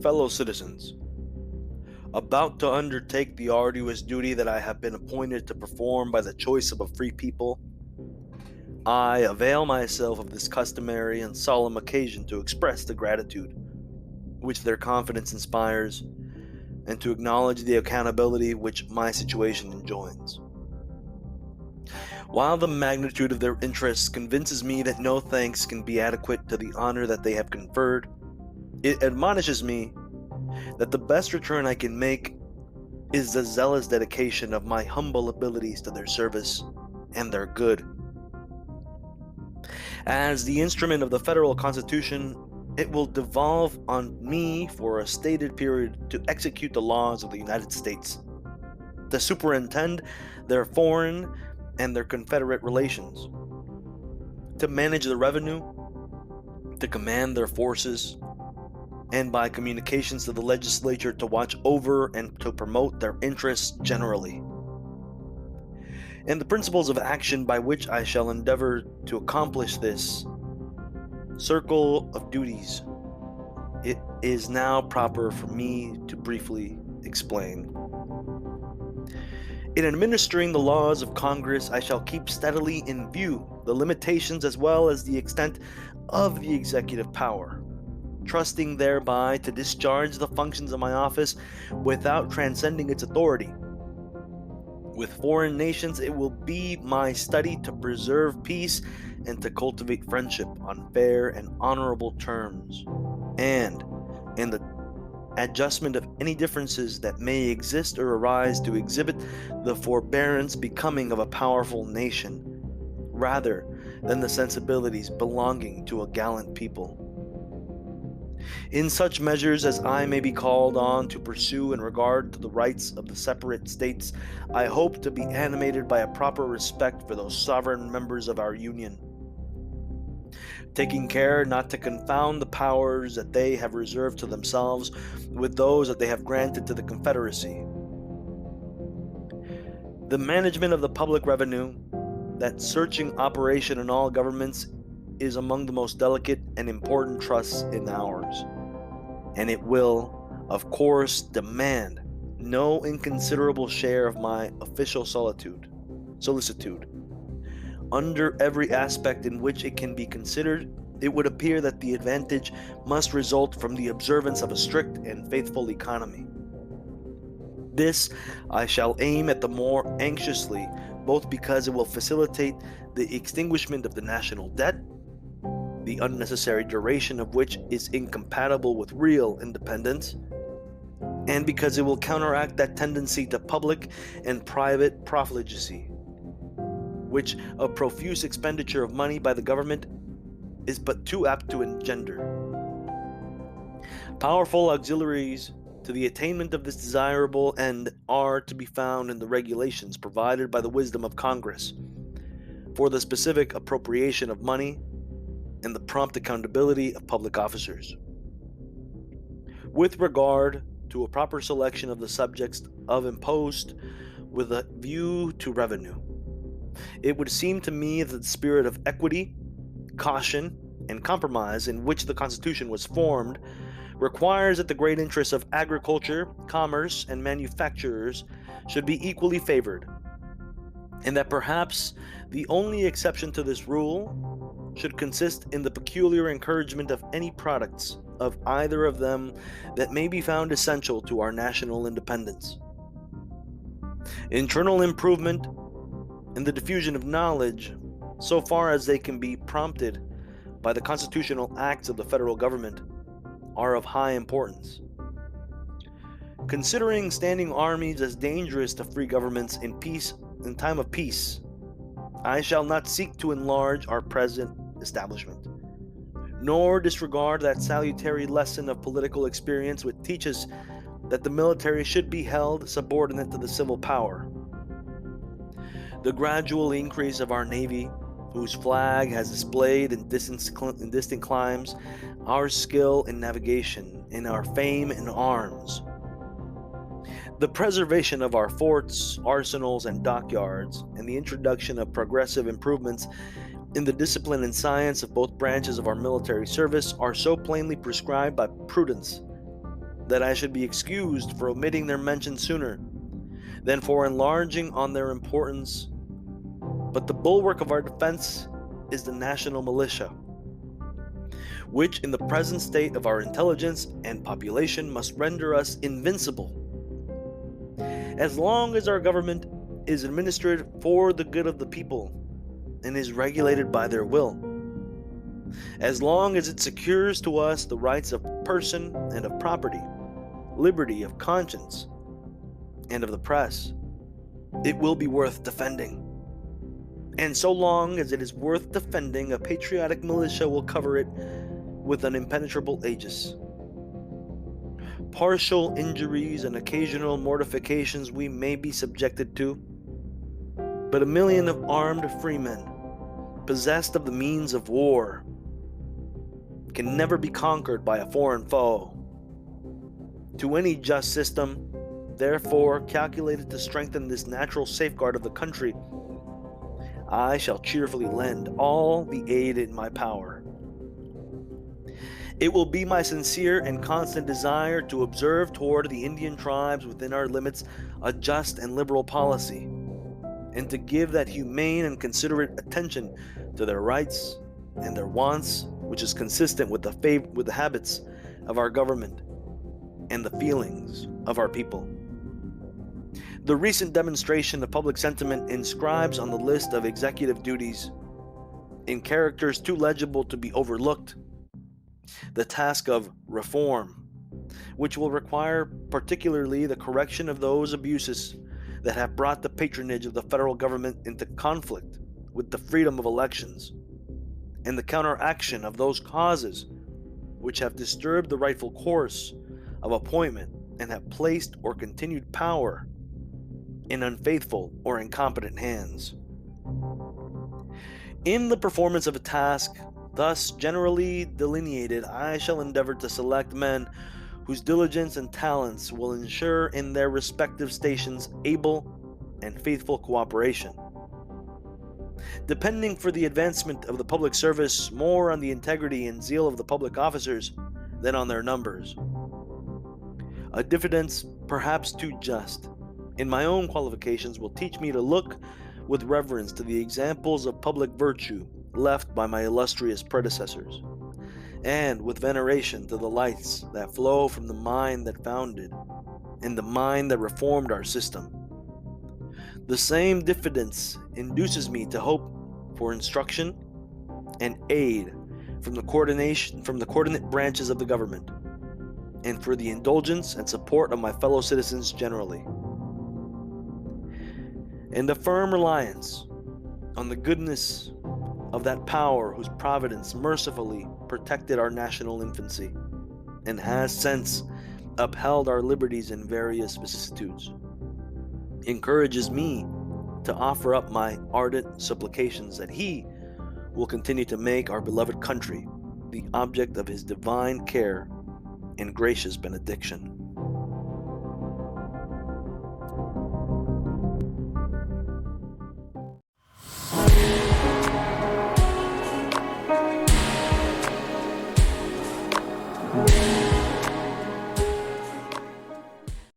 Fellow citizens, about to undertake the arduous duty that I have been appointed to perform by the choice of a free people, I avail myself of this customary and solemn occasion to express the gratitude which their confidence inspires and to acknowledge the accountability which my situation enjoins. While the magnitude of their interests convinces me that no thanks can be adequate to the honor that they have conferred, it admonishes me that the best return I can make is the zealous dedication of my humble abilities to their service and their good. As the instrument of the federal constitution, it will devolve on me for a stated period to execute the laws of the United States, to superintend their foreign and their confederate relations, to manage the revenue, to command their forces, and by communications to the legislature to watch over and to promote their interests generally. And the principles of action by which I shall endeavor to accomplish this circle of duties, it is now proper for me to briefly explain. In administering the laws of Congress, I shall keep steadily in view the limitations as well as the extent of the executive power, trusting thereby to discharge the functions of my office without transcending its authority. With foreign nations, it will be my study to preserve peace and to cultivate friendship on fair and honorable terms, and in the adjustment of any differences that may exist or arise to exhibit the forbearance becoming of a powerful nation, rather than the sensibilities belonging to a gallant people. In such measures as I may be called on to pursue in regard to the rights of the separate states, I hope to be animated by a proper respect for those sovereign members of our Union, taking care not to confound the powers that they have reserved to themselves with those that they have granted to the Confederacy. The management of the public revenue, that searching operation in all governments, is among the most delicate and important trusts in ours, and it will, of course, demand no inconsiderable share of my official solicitude. Under every aspect in which it can be considered, it would appear that the advantage must result from the observance of a strict and faithful economy. This I shall aim at the more anxiously, both because it will facilitate the extinguishment of the national debt, the unnecessary duration of which is incompatible with real independence, and because it will counteract that tendency to public and private profligacy, which a profuse expenditure of money by the government is but too apt to engender. Powerful auxiliaries to the attainment of this desirable end are to be found in the regulations provided by the wisdom of Congress for the specific appropriation of money and the prompt accountability of public officers. With regard to a proper selection of the subjects of impost with a view to revenue, it would seem to me that the spirit of equity, caution, and compromise in which the Constitution was formed requires that the great interests of agriculture, commerce, and manufacturers should be equally favored, and that perhaps the only exception to this rule should consist in the peculiar encouragement of any products of either of them that may be found essential to our national independence. Internal improvement and the diffusion of knowledge, so far as they can be prompted by the constitutional acts of the federal government, are of high importance. Considering standing armies as dangerous to free governments in time of peace, I shall not seek to enlarge our present establishment, nor disregard that salutary lesson of political experience which teaches that the military should be held subordinate to the civil power. The gradual increase of our Navy, whose flag has displayed in distant climes our skill in navigation and our fame in arms, the preservation of our forts, arsenals, and dockyards, and the introduction of progressive improvements in the discipline and science of both branches of our military service are so plainly prescribed by prudence that I should be excused for omitting their mention sooner than for enlarging on their importance. But the bulwark of our defense is the national militia, which in the present state of our intelligence and population must render us invincible. As long as our government is administered for the good of the people and is regulated by their will, as long as it secures to us the rights of person and of property, liberty of conscience, and of the press, it will be worth defending. And so long as it is worth defending, a patriotic militia will cover it with an impenetrable aegis. Partial injuries and occasional mortifications we may be subjected to, but 1,000,000 of armed freemen, possessed of the means of war, can never be conquered by a foreign foe. To any just system, therefore, calculated to strengthen this natural safeguard of the country, I shall cheerfully lend all the aid in my power. It will be my sincere and constant desire to observe toward the Indian tribes within our limits a just and liberal policy, and to give that humane and considerate attention to their rights and their wants, which is consistent with the habits of our government and the feelings of our people. The recent demonstration of public sentiment inscribes on the list of executive duties, in characters too legible to be overlooked, the task of reform, which will require particularly the correction of those abuses that have brought the patronage of the federal government into conflict with the freedom of elections, and the counteraction of those causes which have disturbed the rightful course of appointment and have placed or continued power in unfaithful or incompetent hands. In the performance of a task thus generally delineated, I shall endeavor to select men whose diligence and talents will ensure in their respective stations able and faithful cooperation, depending for the advancement of the public service more on the integrity and zeal of the public officers than on their numbers. A diffidence perhaps too just in my own qualifications will teach me to look with reverence to the examples of public virtue left by my illustrious predecessors, and with veneration to the lights that flow from the mind that founded and the mind that reformed our system. The same diffidence induces me to hope for instruction and aid from the coordinate branches of the government, and for the indulgence and support of my fellow citizens generally. And a firm reliance on the goodness of that power whose providence mercifully protected our national infancy and has since upheld our liberties in various vicissitudes, encourages me to offer up my ardent supplications that He will continue to make our beloved country the object of His divine care and gracious benediction.